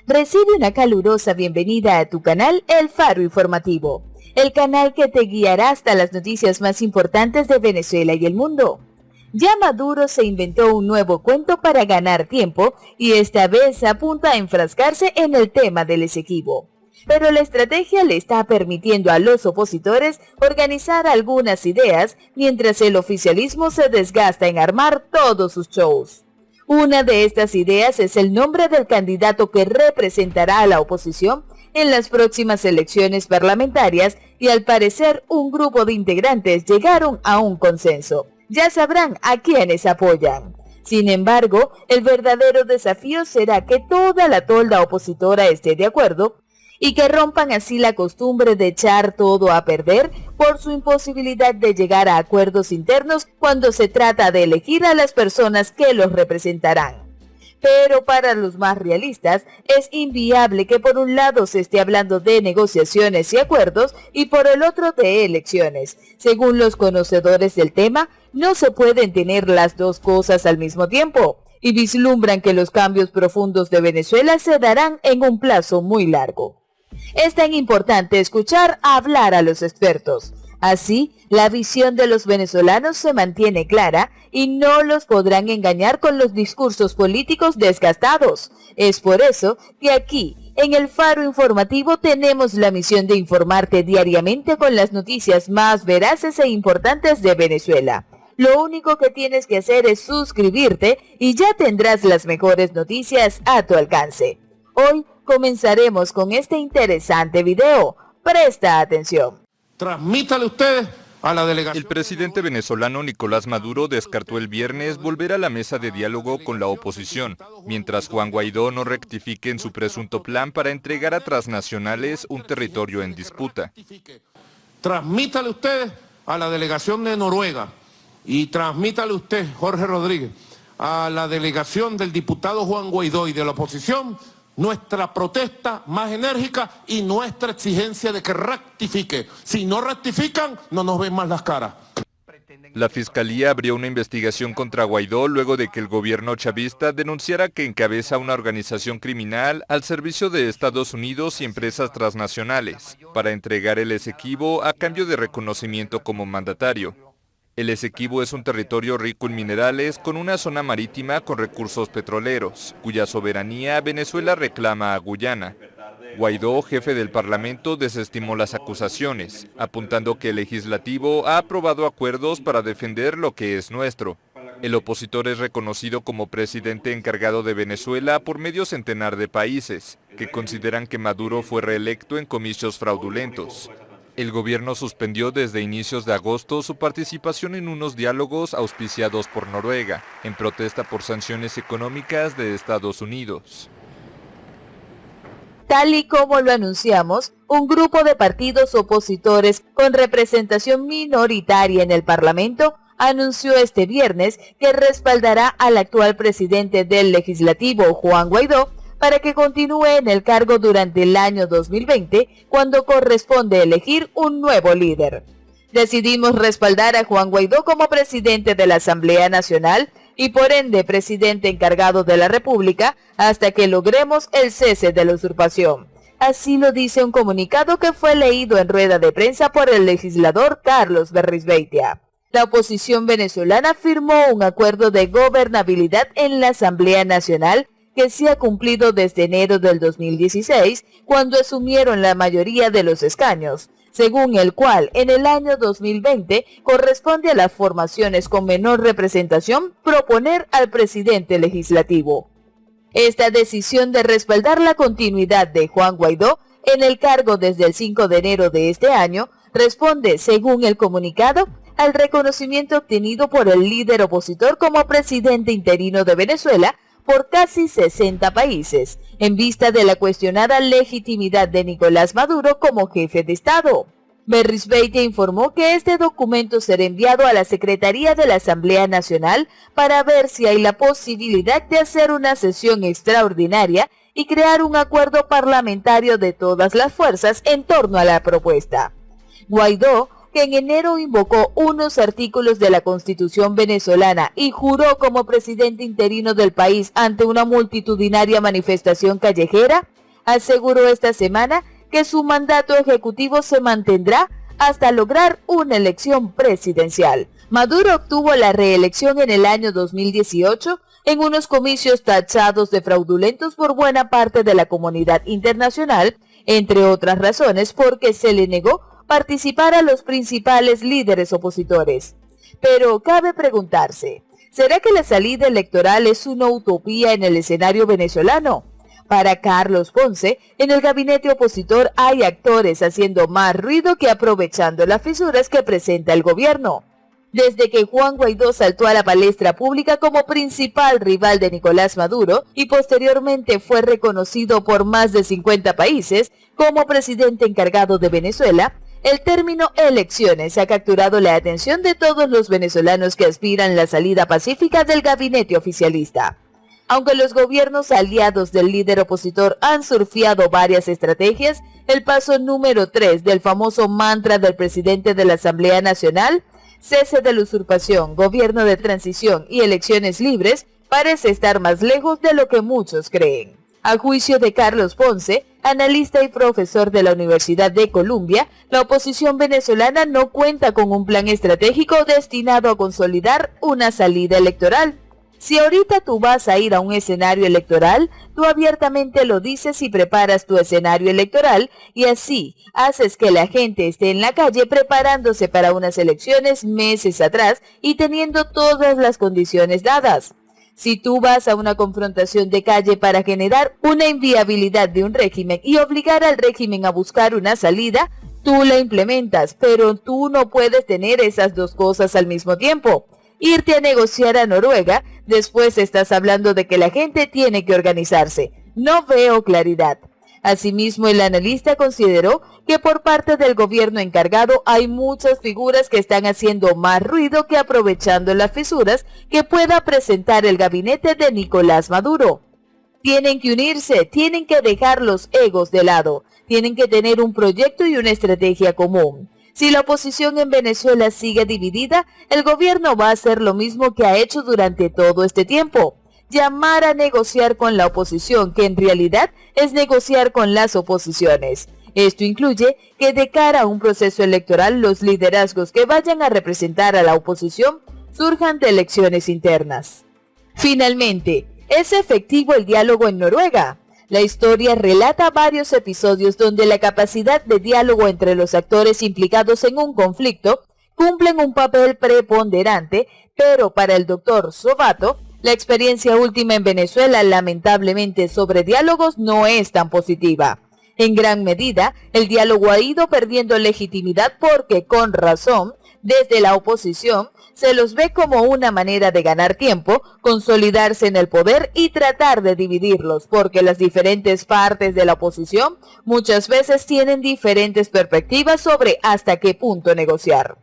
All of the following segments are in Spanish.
Recibe una calurosa bienvenida a tu canal El Faro Informativo, el canal que te guiará hasta las noticias más importantes de Venezuela y el mundo. Ya Maduro se inventó un nuevo cuento para ganar tiempo y esta vez apunta a enfrascarse en el tema del Esequibo. Pero la estrategia le está permitiendo a los opositores organizar algunas ideas mientras el oficialismo se desgasta en armar todos sus shows. Una de estas ideas es el nombre del candidato que representará a la oposición en las próximas elecciones parlamentarias y al parecer un grupo de integrantes llegaron a un consenso. Ya sabrán a quiénes apoyan. Sin embargo, el verdadero desafío será que toda la tolda opositora esté de acuerdo y que rompan así la costumbre de echar todo a perder por su imposibilidad de llegar a acuerdos internos cuando se trata de elegir a las personas que los representarán. Pero para los más realistas, es inviable que por un lado se esté hablando de negociaciones y acuerdos y por el otro de elecciones. Según los conocedores del tema, no se pueden tener las dos cosas al mismo tiempo y vislumbran que los cambios profundos de Venezuela se darán en un plazo muy largo. Es tan importante escuchar hablar a los expertos. Así, la visión de los venezolanos se mantiene clara y no los podrán engañar con los discursos políticos desgastados. Es por eso que aquí, en el Faro Informativo, tenemos la misión de informarte diariamente con las noticias más veraces e importantes de Venezuela. Lo único que tienes que hacer es suscribirte y ya tendrás las mejores noticias a tu alcance. Hoy comenzaremos con este interesante video. Presta atención. Transmítale ustedes a la delegación. El presidente venezolano Nicolás Maduro descartó el viernes volver a la mesa de diálogo con la oposición, mientras Juan Guaidó no rectifique en su presunto plan para entregar a transnacionales un territorio en disputa. Transmítale ustedes a la delegación de Noruega y transmítale usted, Jorge Rodríguez, a la delegación del diputado Juan Guaidó y de la oposición, nuestra protesta más enérgica y nuestra exigencia de que rectifique. Si no rectifican, no nos ven más las caras. La Fiscalía abrió una investigación contra Guaidó luego de que el gobierno chavista denunciara que encabeza una organización criminal al servicio de Estados Unidos y empresas transnacionales para entregar el Esequibo a cambio de reconocimiento como mandatario. El Esequibo es un territorio rico en minerales con una zona marítima con recursos petroleros, cuya soberanía Venezuela reclama a Guyana. Guaidó, jefe del Parlamento, desestimó las acusaciones, apuntando que el legislativo ha aprobado acuerdos para defender lo que es nuestro. El opositor es reconocido como presidente encargado de Venezuela por medio centenar de países, que consideran que Maduro fue reelecto en comicios fraudulentos. El gobierno suspendió desde inicios de agosto su participación en unos diálogos auspiciados por Noruega, en protesta por sanciones económicas de Estados Unidos. Tal y como lo anunciamos, un grupo de partidos opositores con representación minoritaria en el Parlamento anunció este viernes que respaldará al actual presidente del Legislativo, Juan Guaidó, para que continúe en el cargo durante el año 2020, cuando corresponde elegir un nuevo líder. Decidimos respaldar a Juan Guaidó como presidente de la Asamblea Nacional y por ende presidente encargado de la República hasta que logremos el cese de la usurpación. Así lo dice un comunicado que fue leído en rueda de prensa por el legislador Carlos Berrizbeitia. La oposición venezolana firmó un acuerdo de gobernabilidad en la Asamblea Nacional que se ha cumplido desde enero del 2016, cuando asumieron la mayoría de los escaños, según el cual en el año 2020 corresponde a las formaciones con menor representación proponer al presidente legislativo. Esta decisión de respaldar la continuidad de Juan Guaidó en el cargo desde el 5 de enero de este año responde, según el comunicado, al reconocimiento obtenido por el líder opositor como presidente interino de Venezuela por casi 60 países, en vista de la cuestionada legitimidad de Nicolás Maduro como jefe de Estado. Berrizbeitia informó que este documento será enviado a la Secretaría de la Asamblea Nacional para ver si hay la posibilidad de hacer una sesión extraordinaria y crear un acuerdo parlamentario de todas las fuerzas en torno a la propuesta. Guaidó que en enero invocó unos artículos de la Constitución venezolana y juró como presidente interino del país ante una multitudinaria manifestación callejera, aseguró esta semana que su mandato ejecutivo se mantendrá hasta lograr una elección presidencial. Maduro obtuvo la reelección en el año 2018 en unos comicios tachados de fraudulentos por buena parte de la comunidad internacional, entre otras razones porque se le negó participar a los principales líderes opositores. Pero cabe preguntarse, ¿será que la salida electoral es una utopía en el escenario venezolano? Para Carlos Ponce, en el gabinete opositor hay actores haciendo más ruido que aprovechando las fisuras que presenta el gobierno. Desde que Juan Guaidó saltó a la palestra pública como principal rival de Nicolás Maduro y posteriormente fue reconocido por más de 50 países como presidente encargado de Venezuela, el término elecciones ha capturado la atención de todos los venezolanos que aspiran a la salida pacífica del gabinete oficialista. Aunque los gobiernos aliados del líder opositor han surfeado varias estrategias, el paso número 3 del famoso mantra del presidente de la Asamblea Nacional, cese de la usurpación, gobierno de transición y elecciones libres, parece estar más lejos de lo que muchos creen. A juicio de Carlos Ponce, analista y profesor de la Universidad de Columbia, la oposición venezolana no cuenta con un plan estratégico destinado a consolidar una salida electoral. Si ahorita tú vas a ir a un escenario electoral, tú abiertamente lo dices y preparas tu escenario electoral y así haces que la gente esté en la calle preparándose para unas elecciones meses atrás y teniendo todas las condiciones dadas. Si tú vas a una confrontación de calle para generar una inviabilidad de un régimen y obligar al régimen a buscar una salida, tú la implementas, pero tú no puedes tener esas dos cosas al mismo tiempo. Irte a negociar a Noruega, después estás hablando de que la gente tiene que organizarse. No veo claridad. Asimismo, el analista consideró que por parte del gobierno encargado hay muchas figuras que están haciendo más ruido que aprovechando las fisuras que pueda presentar el gabinete de Nicolás Maduro. Tienen que unirse, tienen que dejar los egos de lado, tienen que tener un proyecto y una estrategia común. Si la oposición en Venezuela sigue dividida, el gobierno va a hacer lo mismo que ha hecho durante todo este tiempo. Llamar a negociar con la oposición, que en realidad es negociar con las oposiciones. Esto incluye que de cara a un proceso electoral, los liderazgos que vayan a representar a la oposición surjan de elecciones internas. Finalmente, ¿es efectivo el diálogo en Noruega? La historia relata varios episodios donde la capacidad de diálogo entre los actores implicados en un conflicto cumplen un papel preponderante, pero para el doctor Sobato, la experiencia última en Venezuela lamentablemente sobre diálogos no es tan positiva. En gran medida, el diálogo ha ido perdiendo legitimidad porque, con razón, desde la oposición, se los ve como una manera de ganar tiempo, consolidarse en el poder y tratar de dividirlos, porque las diferentes partes de la oposición muchas veces tienen diferentes perspectivas sobre hasta qué punto negociar.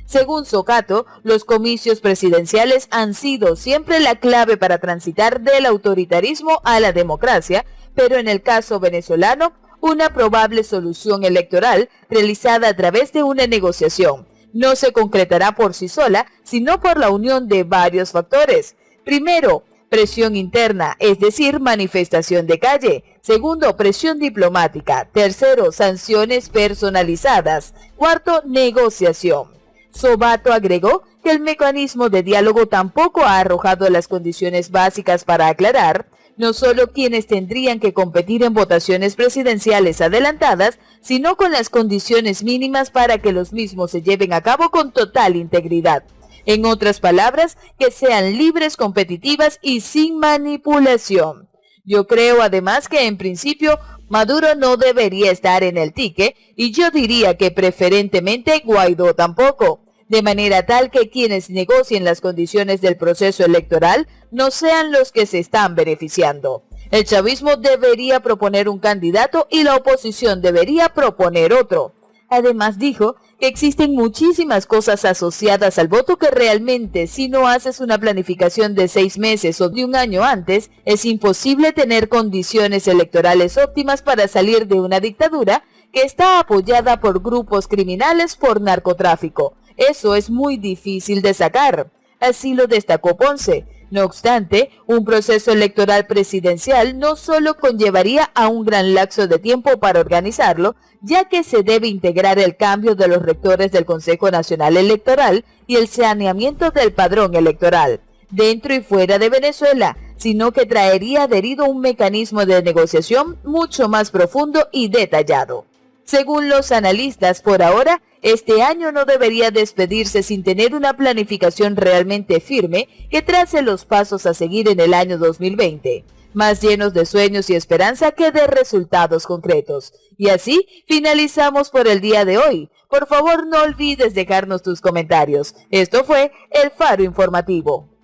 Según Socato, los comicios presidenciales han sido siempre la clave para transitar del autoritarismo a la democracia, pero en el caso venezolano, una probable solución electoral realizada a través de una negociación no se concretará por sí sola, sino por la unión de varios factores. Primero, presión interna, es decir, manifestación de calle. Segundo, presión diplomática. Tercero, sanciones personalizadas. Cuarto, negociación. Sobato agregó que el mecanismo de diálogo tampoco ha arrojado las condiciones básicas para aclarar no solo quienes tendrían que competir en votaciones presidenciales adelantadas, sino con las condiciones mínimas para que los mismos se lleven a cabo con total integridad. En otras palabras, que sean libres, competitivas y sin manipulación. Yo creo además que en principio Maduro no debería estar en el tique y yo diría que preferentemente Guaidó tampoco, de manera tal que quienes negocien las condiciones del proceso electoral no sean los que se están beneficiando. El chavismo debería proponer un candidato y la oposición debería proponer otro. Además dijo que existen muchísimas cosas asociadas al voto que realmente si no haces una planificación de 6 meses o de un año antes, es imposible tener condiciones electorales óptimas para salir de una dictadura que está apoyada por grupos criminales por narcotráfico. Eso es muy difícil de sacar. Así lo destacó Ponce. No obstante, un proceso electoral presidencial no solo conllevaría a un gran lapso de tiempo para organizarlo, ya que se debe integrar el cambio de los rectores del Consejo Nacional Electoral y el saneamiento del padrón electoral, dentro y fuera de Venezuela, sino que traería adherido un mecanismo de negociación mucho más profundo y detallado. Según los analistas, por ahora, este año no debería despedirse sin tener una planificación realmente firme que trace los pasos a seguir en el año 2020, más llenos de sueños y esperanza que de resultados concretos. Y así finalizamos por el día de hoy. Por favor, no olvides dejarnos tus comentarios. Esto fue El Faro Informativo.